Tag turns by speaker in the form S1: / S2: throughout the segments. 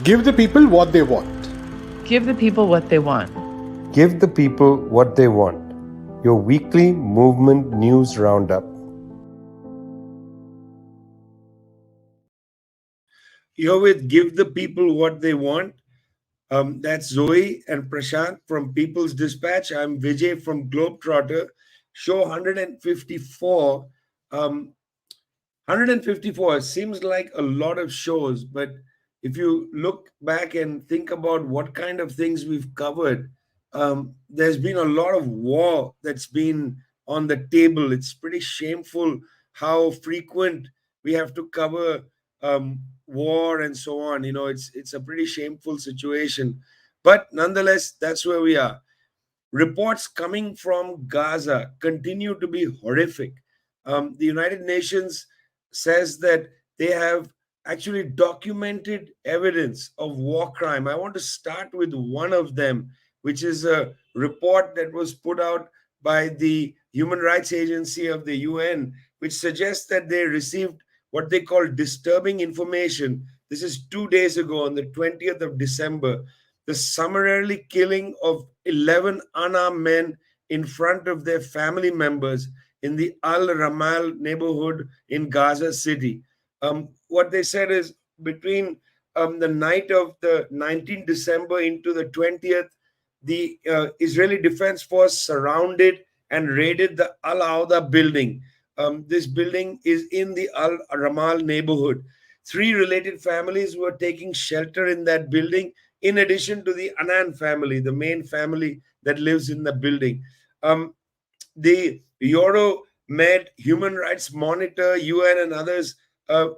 S1: Give the people what they want.
S2: Give the people what they want.
S3: Give the people what they want. Your weekly movement news roundup.
S4: You're with Give the People What They Want. That's Zoe and Prashad from People's Dispatch. I'm Vijay from Globetrotter. Show 154. 154 seems like a lot of shows, but if you look back and think about what kind of things we've covered, there's been a lot of war that's been on the table. It's pretty shameful how frequent we have to cover war and so on. You know, it's a pretty shameful situation, but nonetheless, that's where we are. Reports coming from Gaza continue to be horrific. The United Nations says that they have actually documented evidence of war crime. I want to start with one of them, which is a report that was put out by the Human Rights Agency of the UN, which suggests that they received what they call disturbing information. This is 2 days ago, on the 20th of December, the summarily killing of 11 unarmed men in front of their family members in the Al Ramal neighborhood in Gaza City. What they said is between the night of the 19th December into the 20th, the Israeli Defense Force surrounded and raided the Al Auda building. This building is in the Al Ramal neighborhood. 3 related families were taking shelter in that building, in addition to the Anand family, the main family that lives in the building. The Euromed Human Rights Monitor, UN, and others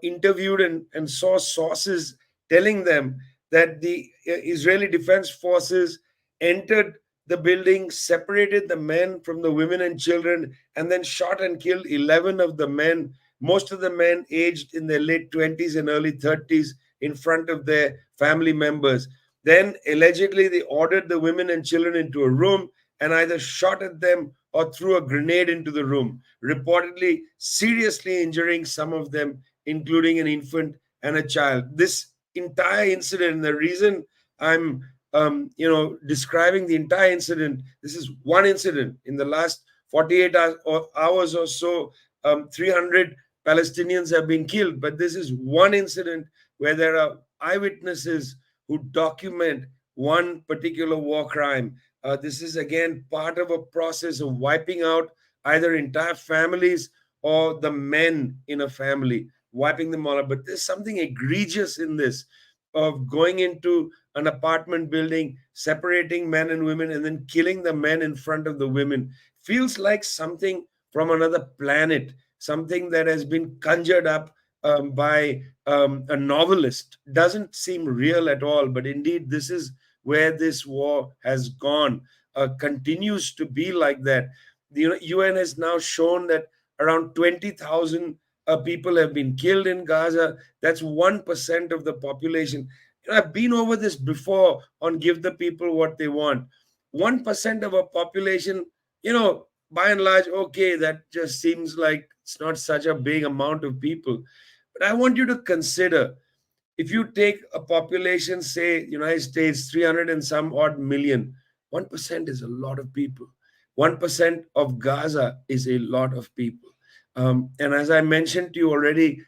S4: interviewed and saw sources telling them that the Israeli Defense Forces entered the building, separated the men from the women and children, and then shot and killed 11 of the men, most of the men aged in their late 20s and early 30s, in front of their family members. Then, allegedly, they ordered the women and children into a room and either shot at them or threw a grenade into the room, reportedly seriously injuring some of them, including an infant and a child. This entire incident, the reason I'm describing the entire incident, this is one incident. In the last 48 hours or so, 300 Palestinians have been killed, but this is one incident where there are eyewitnesses who document one particular war crime. This is again part of a process of wiping out either entire families or the men in a family, wiping them all out. But there's something egregious in this, of going into an apartment building, separating men and women, and then killing the men in front of the women. Feels like something from another planet, something that has been conjured up by a novelist. Doesn't seem real at all, but indeed, this is where this war has gone, continues to be like that. The UN has now shown that around 20,000 people have been killed in Gaza. That's 1% of the population. I've been over this before on Give the People What They Want. 1% of a population, by and large, okay, that just seems like it's not such a big amount of people. But I want you to consider, if you take a population, say United States, 300 and some odd million, 1% is a lot of people. 1% of Gaza is a lot of people. And as I mentioned to you already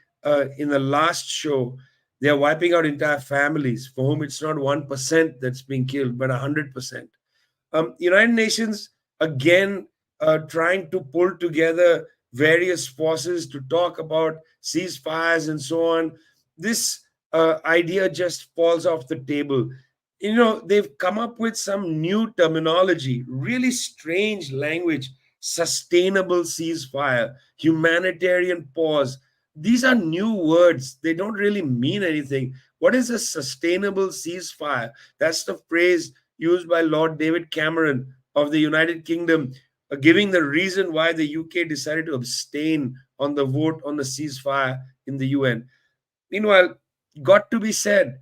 S4: in the last show, they are wiping out entire families for whom it's not 1% that's being killed, but 100%. United Nations, again, trying to pull together various forces to talk about ceasefires and so on. This idea just falls off the table. They've come up with some new terminology, really strange language: sustainable ceasefire, humanitarian pause. These are new words. They don't really mean anything. What is a sustainable ceasefire? That's the phrase used by Lord David Cameron of the United Kingdom, giving the reason why the UK decided to abstain on the vote on the ceasefire in the UN. Meanwhile, got to be said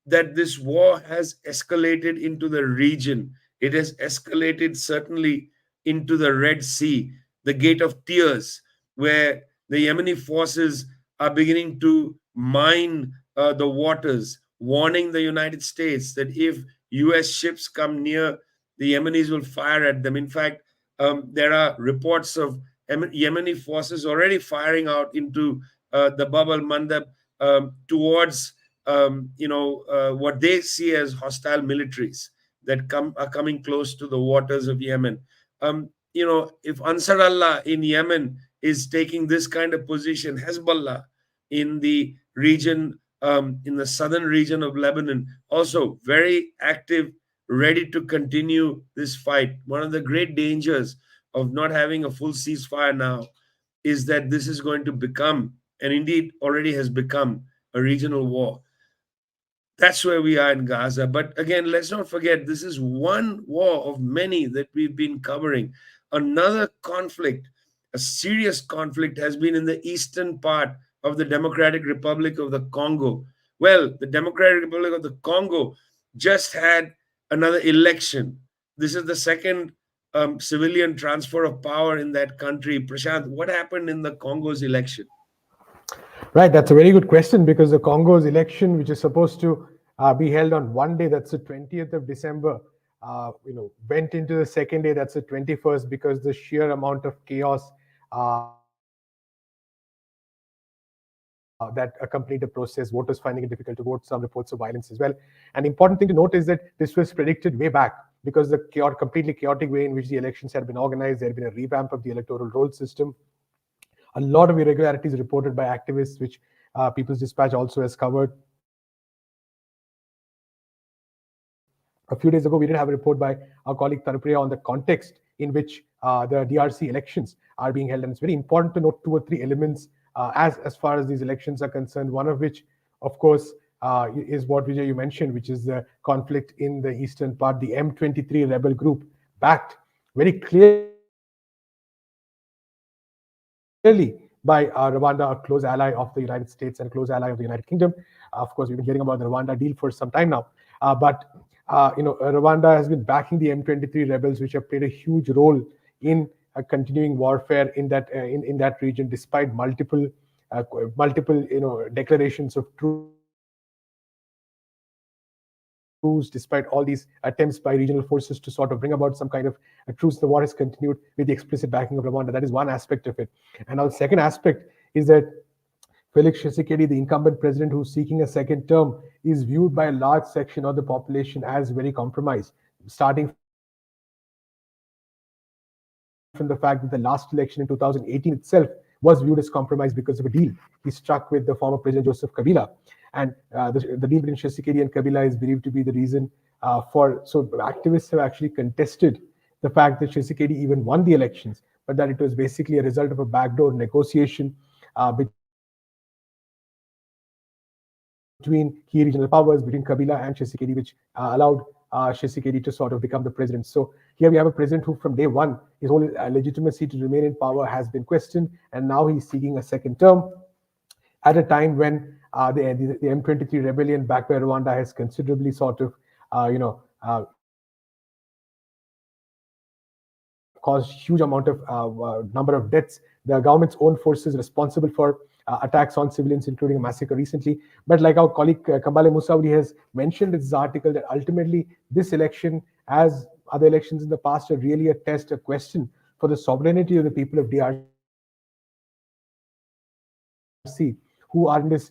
S4: that this war has escalated into the region. It has escalated certainly into the Red Sea, the Gate of Tears, where the Yemeni forces are beginning to mine the waters, warning the United States that if US ships come near, the Yemenis will fire at them. In fact, there are reports of Yemeni forces already firing out into the Bab al Mandab towards what they see as hostile militaries that are coming close to the waters of Yemen. If Ansar Allah in Yemen is taking this kind of position, Hezbollah in the region, in the southern region of Lebanon, also very active, ready to continue this fight. One of the great dangers of not having a full ceasefire now is that this is going to become, and indeed already has become, a regional war. That's where we are in Gaza. But again, let's not forget, this is one war of many that we've been covering. Another conflict, a serious conflict, has been in the eastern part of the Democratic Republic of the Congo. Well, the Democratic Republic of the Congo just had another election. This is the second civilian transfer of power in that country. Prashant, what happened in the Congo's election?
S1: Right, that's a very good question, because the Congo's election, which is supposed to be held on one day, that's the 20th of December, went into the second day, that's the 21st, because the sheer amount of chaos that accompanied the process, voters finding it difficult to vote, some reports of violence as well. And the important thing to note is that this was predicted way back, because the completely chaotic way in which the elections had been organized, there had been a revamp of the electoral roll system. A lot of irregularities reported by activists, which People's Dispatch also has covered. A few days ago, we did have a report by our colleague Tanupriya on the context in which the DRC elections are being held. And it's very important to note 2 or 3 elements as far as these elections are concerned, one of which, of course, is what Vijay you mentioned, which is the conflict in the eastern part. The M23 rebel group, backed very clearly by Rwanda, a close ally of the United States and close ally of the United Kingdom. Of course, we've been hearing about the Rwanda deal for some time now. But Rwanda has been backing the M23 rebels, which have played a huge role in continuing warfare in that region, despite multiple declarations of truce, despite all these attempts by regional forces to sort of bring about some kind of a truce. The war has continued with the explicit backing of Rwanda. That is one aspect of it. And now the second aspect is that Felix Tshisekedi, the incumbent president who's seeking a second term, is viewed by a large section of the population as very compromised, starting from the fact that the last election in 2018 itself was viewed as compromised because of a deal he struck with the former President Joseph Kabila. And the deal between Tshisekedi and Kabila is believed to be the reason so activists have actually contested the fact that Tshisekedi even won the elections, but that it was basically a result of a backdoor negotiation between key regional powers, between Kabila and Tshisekedi, which allowed Tshisekedi to sort of become the president. So here we have a president who from day one, his whole legitimacy to remain in power has been questioned, and now he's seeking a second term at a time when the M23 rebellion backed by Rwanda has considerably sort of, caused huge amount of number of deaths. The government's own forces responsible for attacks on civilians, including a massacre recently. But like our colleague Kambale Musawi has mentioned in his article, that ultimately this election, as other elections in the past, are really a test, a question for the sovereignty of the people of DRC, who are in this,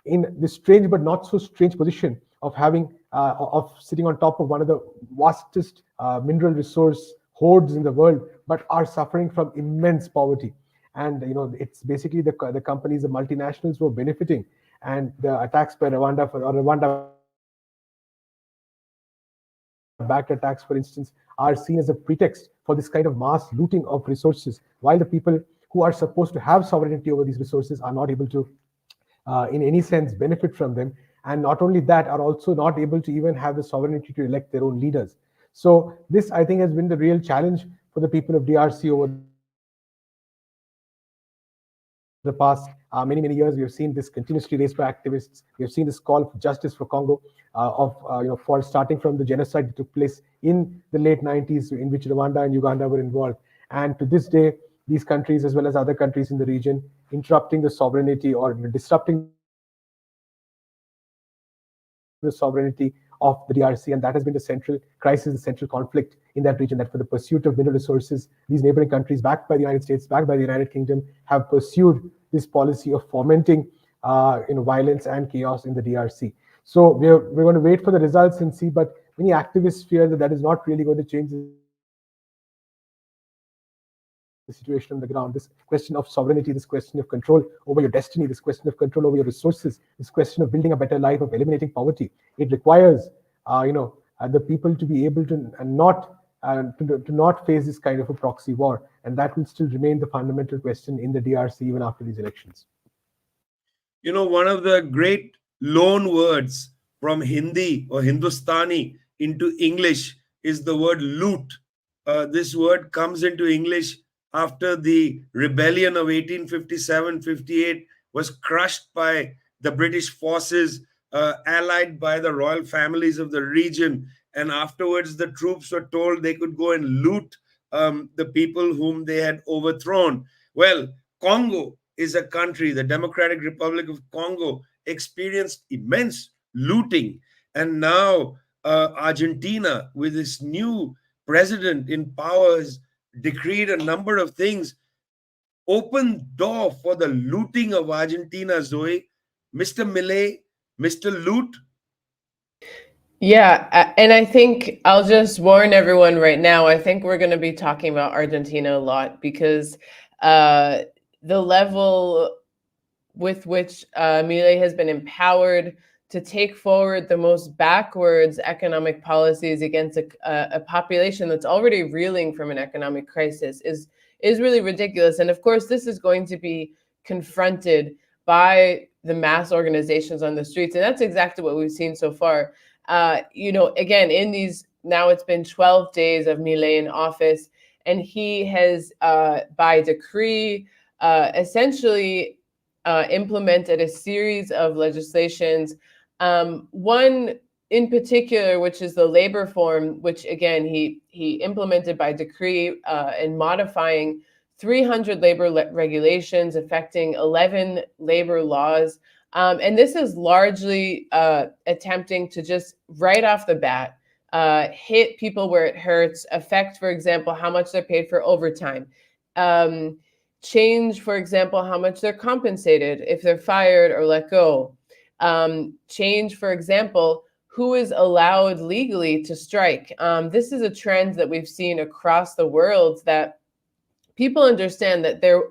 S1: in this strange but not so strange position of having, of sitting on top of one of the vastest mineral resource hordes in the world, but are suffering from immense poverty. And it's basically the companies, the multinationals, who are benefiting, and the attacks by Rwanda backed attacks, for instance, are seen as a pretext for this kind of mass looting of resources, while the people who are supposed to have sovereignty over these resources are not able to, in any sense, benefit from them. And not only that, are also not able to even have the sovereignty to elect their own leaders. So this, I think, has been the real challenge for the people of DRC over the past many years. We have seen this continuously raised by activists. We have seen this call for justice for Congo, for starting from the genocide that took place in the late 90s, in which Rwanda and Uganda were involved. And to this day, these countries, as well as other countries in the region, interrupting the sovereignty or disrupting sovereignty of the DRC, and that has been the central crisis, the central conflict in that region, that for the pursuit of mineral resources, these neighboring countries, backed by the United States, backed by the United Kingdom, have pursued this policy of fomenting violence and chaos in the DRC. So we're going to wait for the results and see, but many activists fear that that is not really going to change the situation on the ground. This question of sovereignty, this question of control over your destiny, this question of control over your resources, this question of building a better life, of eliminating poverty, it requires the people to be able to not face this kind of a proxy war, and that will still remain the fundamental question in the DRC even after these elections.
S4: One of the great loan words from Hindi or Hindustani into English is the word loot. This word comes into English after the rebellion of 1857-58 was crushed by the British forces, allied by the royal families of the region. And afterwards, the troops were told they could go and loot the people whom they had overthrown. Well, Congo is a country, the Democratic Republic of Congo, experienced immense looting. And now Argentina, with its new president in power, has decreed a number of things. Open door for the looting of Argentina, Zoe. Mr. Milei, Mr. Loot.
S2: Yeah, and I think I'll just warn everyone right now, I think we're going to be talking about Argentina a lot, because the level with which Milei has been empowered to take forward the most backwards economic policies against a population that's already reeling from an economic crisis is really ridiculous. And of course, this is going to be confronted by the mass organizations on the streets. And that's exactly what we've seen so far. Again, in these, now it's been 12 days of Milei in office, and he has, by decree, essentially implemented a series of legislations. One in particular, which is the labor form, which again, he implemented by decree and modifying 300 labor regulations affecting 11 labor laws. And this is largely attempting to just right off the bat hit people where it hurts, affect, for example, how much they're paid for overtime, change, for example, how much they're compensated if they're fired or let go, change, for example, who is allowed legally to strike. This is a trend that we've seen across the world, that people understand that there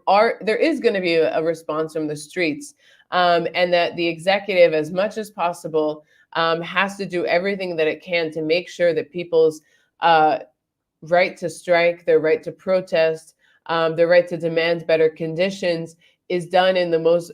S2: is going to be a response from the streets, and that the executive, as much as possible, has to do everything that it can to make sure that people's right to strike, their right to protest, their right to demand better conditions is done in the most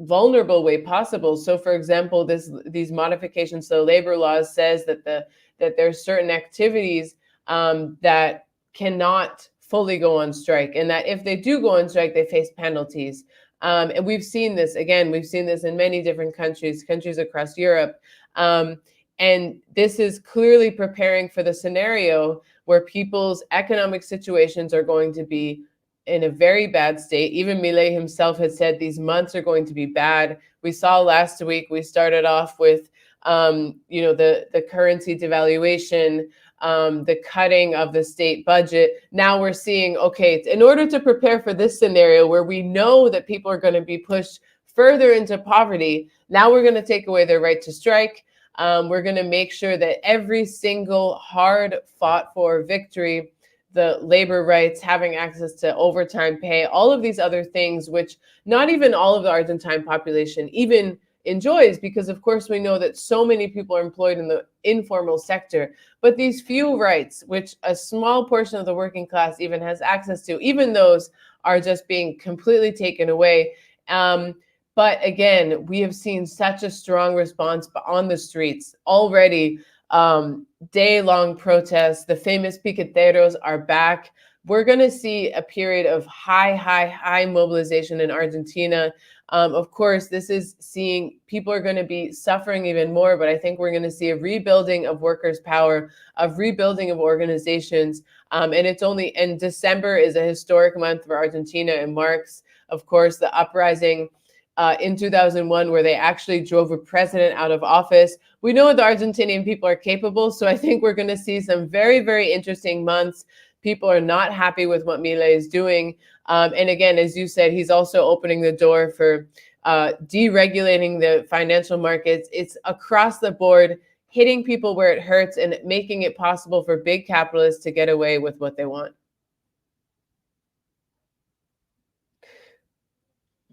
S2: vulnerable way possible. So, for example, these modifications to the labor laws says that there's certain activities that cannot fully go on strike, and that if they do go on strike, they face penalties. And we've seen this, again, we've seen this in many different countries across Europe. And this is clearly preparing for the scenario where people's economic situations are going to be in a very bad state. Even Milei himself has said these months are going to be bad. We saw last week, we started off with, the currency devaluation, the cutting of the state budget. Now we're seeing, okay, in order to prepare for this scenario where we know that people are going to be pushed further into poverty, now we're going to take away their right to strike. We're going to make sure that every single hard fought for victory, the labor rights, having access to overtime pay, all of these other things, which not even all of the Argentine population even enjoys, because of course we know that so many people are employed in the informal sector, but these few rights, which a small portion of the working class even has access to, even those are just being completely taken away. But again, we have seen such a strong response on the streets already. Day-long protests, the famous piqueteros are back. We're going to see a period of high mobilization in Argentina. Of course, this is seeing people are going to be suffering even more, but I think we're going to see a rebuilding of workers' power, a rebuilding of organizations. And December is a historic month for Argentina. It marks, of course, the uprising in 2001, where they actually drove a president out of office. We know the Argentinian people are capable, so I think we're going to see some very, very interesting months. People are not happy with what Milei is doing. And again, as you said, he's also opening the door for deregulating the financial markets. It's across the board, hitting people where it hurts and making it possible for big capitalists to get away with what they want.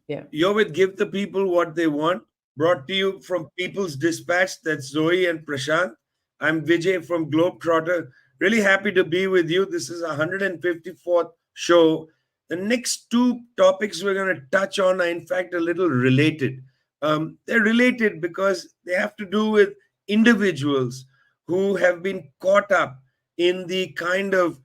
S2: Yeah.
S4: You're with Give the People What They Want, brought to you from People's Dispatch. That's Zoe and Prashant. I'm Vijay from Globetrotter. Really happy to be with you. This is 154th show. The next two topics we're going to touch on are, in fact, a little related. They're related because they have to do with individuals who have been caught up in the kind of,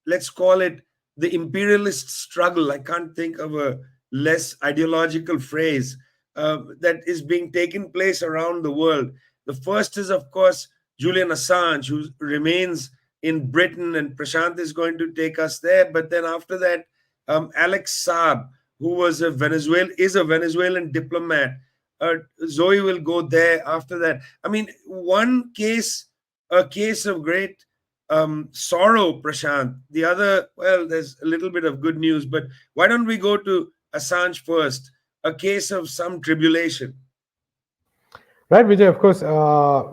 S4: let's call it, the imperialist struggle. I can't think of a less ideological phrase that is being taken place around the world. The first is, of course, Julian Assange, who remains in Britain, and Prashant is going to take us there. But then after that, Alex Saab, who was a Venezuelan diplomat. Zoe will go there after that. I mean, a case of great sorrow, Prashant. The other, well, there's a little bit of good news, but why don't we go to Assange first? A case of some tribulation.
S1: Right, Vijay. Of course,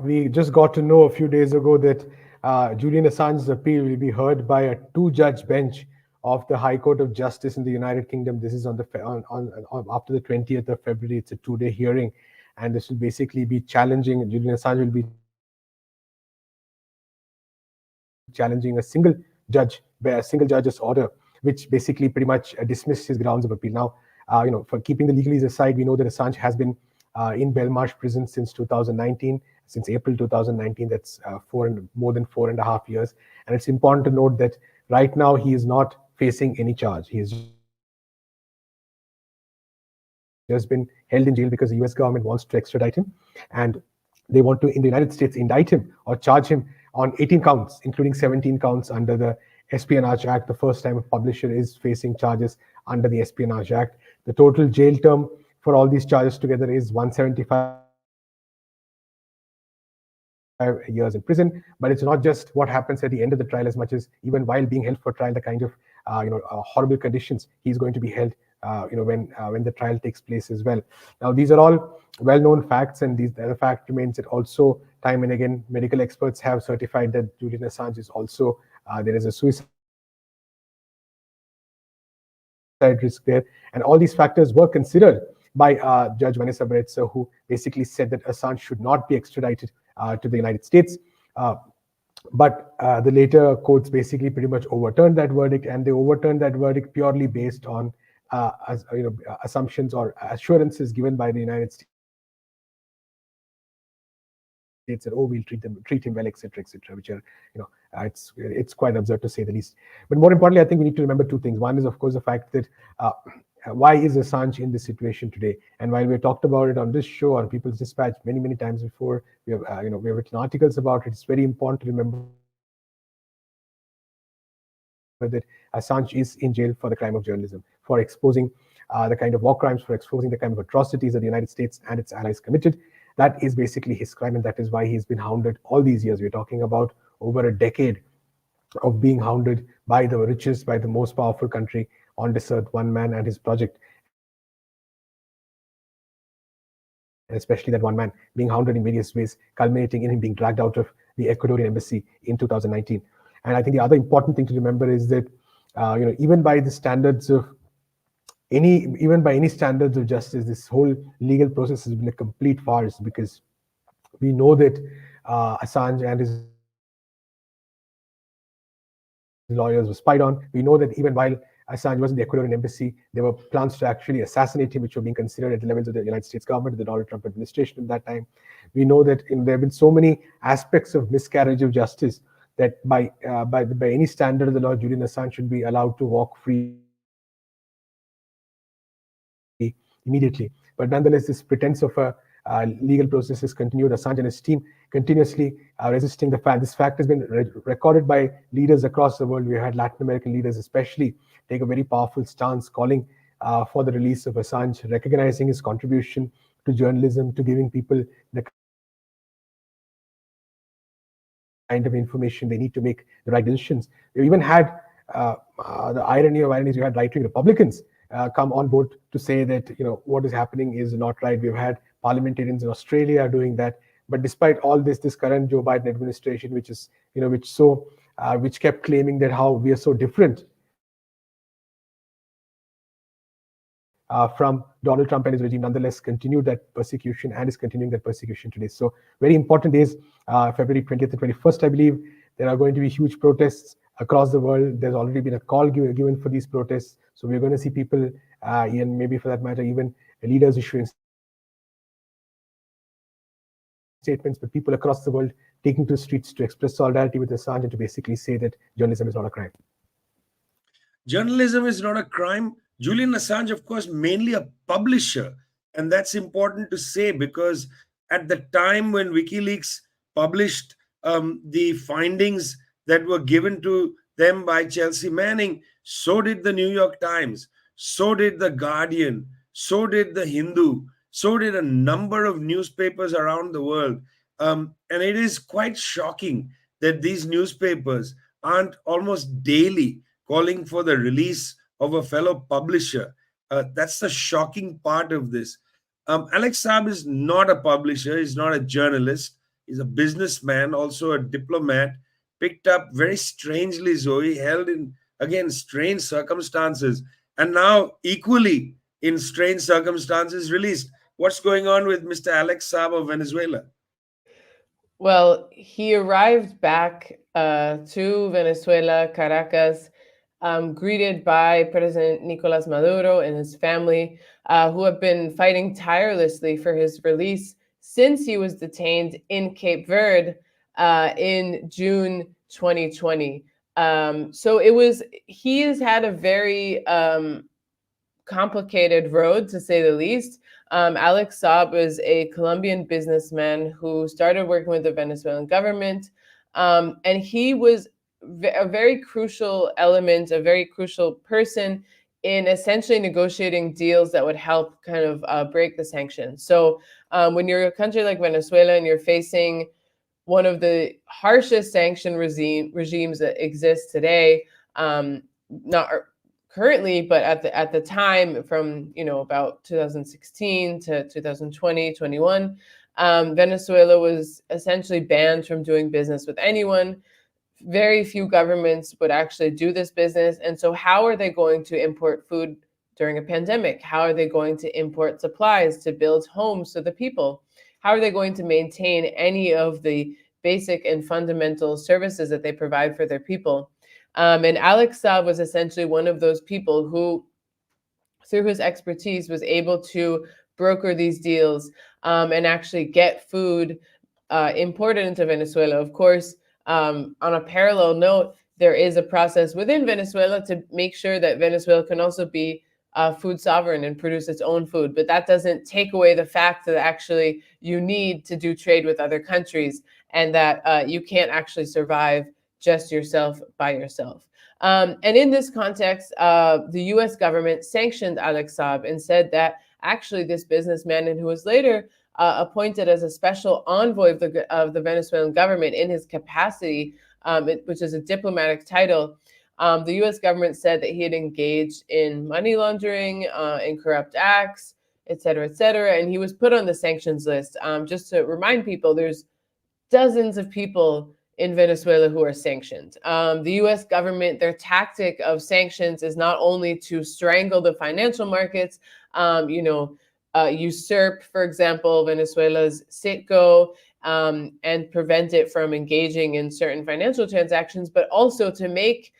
S1: we just got to know a few days ago that Julian Assange's appeal will be heard by a two-judge bench of the High Court of Justice in the United Kingdom. This is on after the 20th of February. It's a two-day hearing, and this will basically be challenging. Julian Assange will be challenging a single judge's order, which basically pretty much dismissed his grounds of appeal. Now, for keeping the legalese aside, we know that Assange has been in Belmarsh prison since 2019, since April 2019. That's more than 4.5 years. And it's important to note that right now he is not facing any charge. He has just been held in jail because the US government wants to extradite him, and they want to, in the United States, indict him or charge him on 18 counts, including 17 counts under the Espionage Act. The first time a publisher is facing charges under the Espionage Act. The total jail term for all these charges together is 175 years in prison. But it's not just what happens at the end of the trial, as much as even while being held for trial, the kind of horrible conditions he's going to be held when the trial takes place as well. Now, these are all well-known facts, and the fact remains that also time and again medical experts have certified that Julian Assange is also there is a suicide risk there, and all these factors were considered by Judge Vanessa Bretzer, who basically said that Assange should not be extradited to the United States. But the later courts basically pretty much overturned that verdict, and they overturned that verdict purely based on assumptions or assurances given by the United States that, oh, we'll treat him well, etc., which are, it's quite absurd to say the least. But more importantly, I think we need to remember two things. One is, of course, the fact that why is Assange in this situation today? And while we've talked about it on this show, on People's Dispatch, many times before, we have written articles about it. It's very important to remember that Assange is in jail for the crime of journalism, for exposing the kind of war crimes, for exposing the kind of atrocities that the United States and its allies committed. That is basically his crime, and that is why he's been hounded all these years. We're talking about over a decade of being hounded by the richest, by the most powerful country on this earth, one man and his project. And especially that one man being hounded in various ways, culminating in him being dragged out of the Ecuadorian embassy in 2019. And I think the other important thing to remember is that, even by any standards of justice, this whole legal process has been a complete farce, because we know that Assange and his lawyers were spied on. We know that even while Assange was in the Ecuadorian embassy, there were plans to actually assassinate him, which were being considered at the levels of the United States government, the Donald Trump administration at that time. We know that there have been so many aspects of miscarriage of justice that by any standard of the law, Julian Assange should be allowed to walk free immediately. But nonetheless, this pretense of a legal process has continued. Assange and his team continuously resisting the fact. This fact has been recorded by leaders across the world. We had Latin American leaders especially take a very powerful stance, calling for the release of Assange, recognizing his contribution to journalism, to giving people the kind of information they need to make the right decisions. We even had the irony of ironies, you had right-wing Republicans come on board to say that what is happening is not right. We've had parliamentarians in Australia doing that. But despite all this current Joe Biden administration, which kept claiming that how we are so different from Donald Trump and his regime, nonetheless continued that persecution and is continuing that persecution today. So very important days, February 20th and 21st, I believe. There are going to be huge protests across the world. There's already been a call given for these protests. So we're going to see people, and maybe for that matter, even leaders issuing statements, but people across the world taking to the streets to express solidarity with Assange and to basically say that journalism is not a crime.
S4: Journalism is not a crime. Julian Assange, of course, mainly a publisher. And that's important to say, because at the time when WikiLeaks published the findings that were given to them by Chelsea Manning, so did the New York Times, so did the Guardian, so did the Hindu, so did a number of newspapers around the world. And it is quite shocking that these newspapers aren't almost daily calling for the release of a fellow publisher. That's the shocking part of this. Alex Saab is not a publisher. He's not a journalist. He's a businessman, also a diplomat, picked up very strangely, Zoe, held in, again, strange circumstances, and now equally in strange circumstances released. What's going on with Mr. Alex Saab of Venezuela?
S2: Well, he arrived back to Venezuela, Caracas, greeted by President Nicolas Maduro and his family, who have been fighting tirelessly for his release since he was detained in Cape Verde in June 2020. So he has had a very complicated road, to say the least. Alex Saab is a Colombian businessman who started working with the Venezuelan government, and he was a very crucial element, a very crucial person in essentially negotiating deals that would help kind of break the sanctions. So when you're a country like Venezuela and you're facing one of the harshest sanction regimes that exists today, not currently, but at the time, from about 2016 to 2020, 21, Venezuela was essentially banned from doing business with anyone. Very few governments would actually do this business. And so how are they going to import food during a pandemic? How are they going to import supplies to build homes to the people? How are they going to maintain any of the basic and fundamental services that they provide for their people? And Alex Saab was essentially one of those people who, through his expertise, was able to broker these deals and actually get food imported into Venezuela. Of course, on a parallel note, there is a process within Venezuela to make sure that Venezuela can also be food sovereign and produce its own food. But that doesn't take away the fact that actually you need to do trade with other countries, and that you can't actually survive just yourself by yourself. And in this context, the US government sanctioned Alex Saab and said that actually this businessman, and who was later appointed as a special envoy of the Venezuelan government in his capacity, which is a diplomatic title, the US government said that he had engaged in money laundering, in corrupt acts, et cetera, and he was put on the sanctions list. Just to remind people, there's dozens of people in Venezuela who are sanctioned. The US government, their tactic of sanctions is not only to strangle the financial markets, usurp, for example, Venezuela's Citgo, and prevent it from engaging in certain financial transactions, but also to make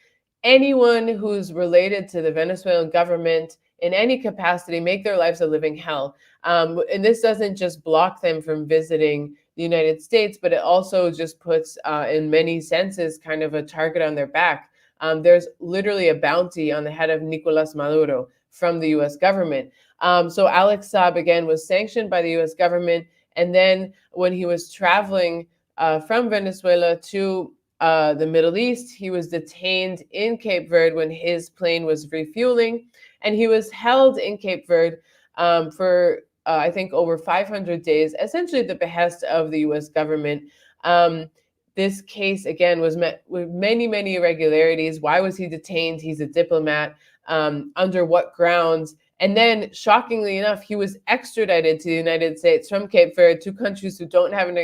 S2: anyone who's related to the Venezuelan government in any capacity make their lives a living hell. And this doesn't just block them from visiting the United States, but it also just puts, in many senses, kind of a target on their back. There's literally a bounty on the head of Nicolas Maduro from the US government. So Alex Saab, again, was sanctioned by the US government. And then when he was traveling from Venezuela to the Middle East. He was detained in Cape Verde when his plane was refueling, and he was held in Cape Verde for I think over 500 days, essentially at the behest of the U.S. government. This case, again, was met with many, many irregularities. Why was he detained? He's a diplomat. Under what grounds? And then, shockingly enough, he was extradited to the United States from Cape Verde, two countries who don't have an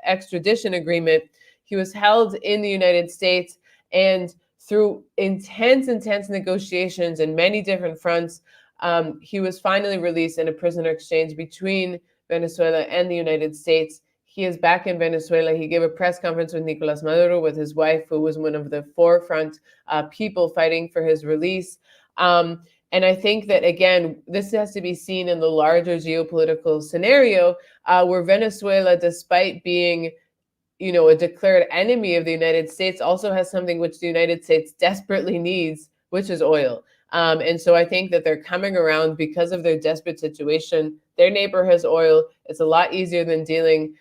S2: extradition agreement. He was held in the United States, and through intense negotiations in many different fronts, he was finally released in a prisoner exchange between Venezuela and the United States. He is back in Venezuela. He gave a press conference with Nicolas Maduro, with his wife, who was one of the forefront people fighting for his release. And I think that, again, this has to be seen in the larger geopolitical scenario where Venezuela, despite being, a declared enemy of the United States, also has something which the United States desperately needs, which is oil. And so I think that they're coming around because of their desperate situation. Their neighbor has oil. It's a lot easier than dealing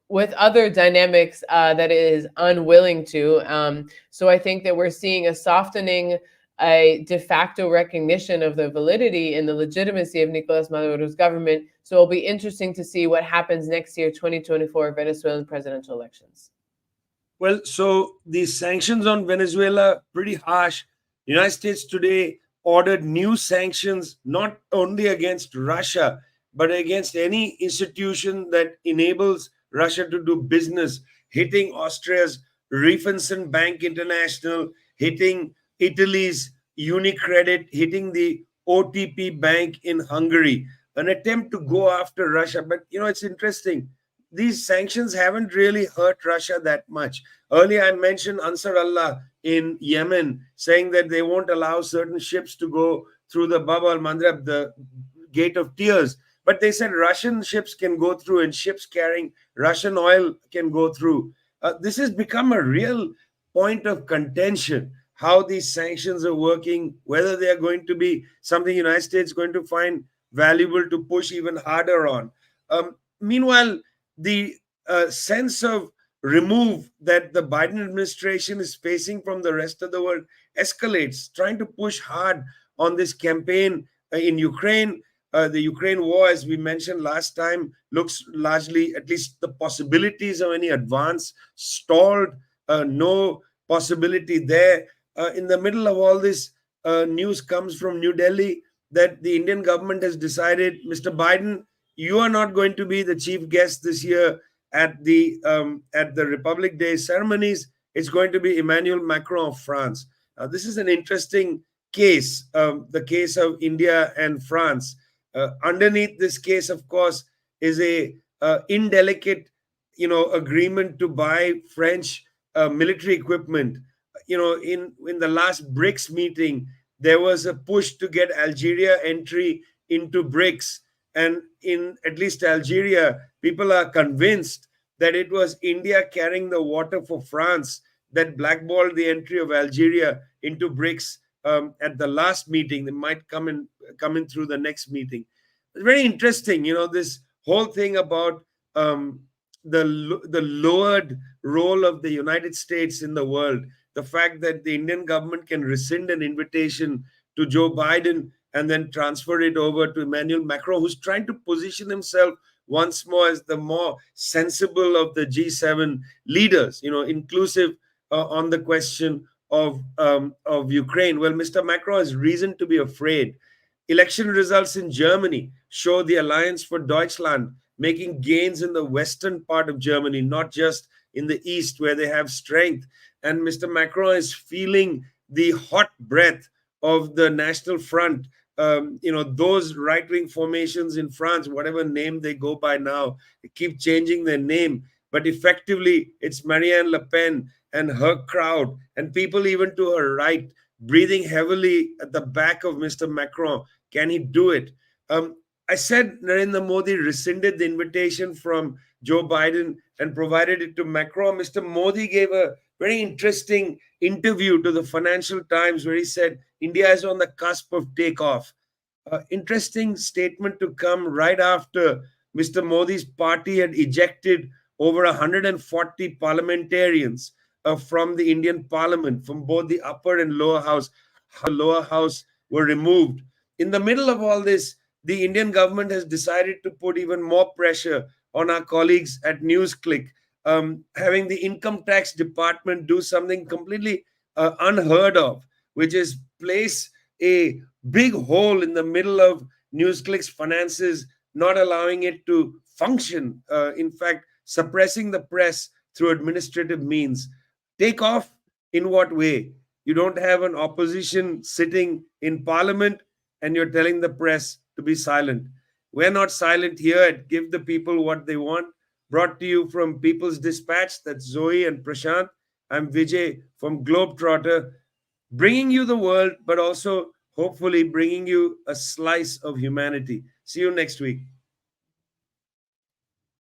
S2: with other dynamics that it is unwilling to. So I think that we're seeing a softening, a de facto recognition of the validity and the legitimacy of Nicolas Maduro's government. So it'll be interesting to see what happens next year, 2024 Venezuelan presidential elections.
S4: Well, so these sanctions on Venezuela, pretty harsh. The United States today ordered new sanctions, not only against Russia, but against any institution that enables Russia to do business, hitting Austria's Raiffeisen Bank International, hitting Italy's Unicredit, hitting the OTP Bank in Hungary, an attempt to go after Russia. But, it's interesting. These sanctions haven't really hurt Russia that much. Earlier, I mentioned Ansar Allah in Yemen, saying that they won't allow certain ships to go through the Bab al-Mandab, the Gate of Tears. But they said Russian ships can go through, and ships carrying Russian oil can go through. This has become a real point of contention, how these sanctions are working, whether they are going to be something the United States is going to find valuable to push even harder on. Meanwhile, the sense of remove that the Biden administration is facing from the rest of the world escalates, trying to push hard on this campaign in Ukraine. The Ukraine war, as we mentioned last time, looks largely, at least the possibilities of any advance, stalled, no possibility there. In the middle of all this, news comes from New Delhi that the Indian government has decided, Mr. Biden, you are not going to be the chief guest this year at the Republic Day ceremonies. It's going to be Emmanuel Macron of France. This is an interesting case, the case of India and France. Underneath this case, of course, is a indelicate, agreement to buy French military equipment. In the last BRICS meeting, there was a push to get Algeria entry into BRICS. And in at least Algeria, people are convinced that it was India carrying the water for France that blackballed the entry of Algeria into BRICS at the last meeting. They might come in through the next meeting. It's very interesting, this whole thing about the lowered role of the United States in the world. The fact that the Indian government can rescind an invitation to Joe Biden and then transfer it over to Emmanuel Macron, who's trying to position himself once more as the more sensible of the G7 leaders, inclusive on the question of Ukraine. Well, Mr. Macron has reason to be afraid. Election results in Germany show the Alliance for Deutschland making gains in the western part of Germany, not just in the east where they have strength. And Mr. Macron is feeling the hot breath of the National Front. Those right-wing formations in France, whatever name they go by now, they keep changing their name. But effectively, it's Marine Le Pen and her crowd, and people even to her right, breathing heavily at the back of Mr. Macron. Can he do it? I said Narendra Modi rescinded the invitation from Joe Biden and provided it to Macron. Mr. Modi gave a very interesting interview to the Financial Times where he said India is on the cusp of takeoff. Interesting statement to come right after Mr. Modi's party had ejected over 140 parliamentarians from the Indian Parliament, from both the upper and lower house. The lower house were removed. In the middle of all this, the Indian government has decided to put even more pressure on our colleagues at NewsClick, having the income tax department do something completely unheard of, which is place a big hole in the middle of NewsClick's finances, not allowing it to function. In fact, suppressing the press through administrative means. Take off in what way? You don't have an opposition sitting in parliament and you're telling the press to be silent. We're not silent here at Give the People What They Want. Brought to you from People's Dispatch, that's Zoe and Prashant. I'm Vijay from Globetrotter, bringing you the world, but also hopefully bringing you a slice of humanity. See you next week.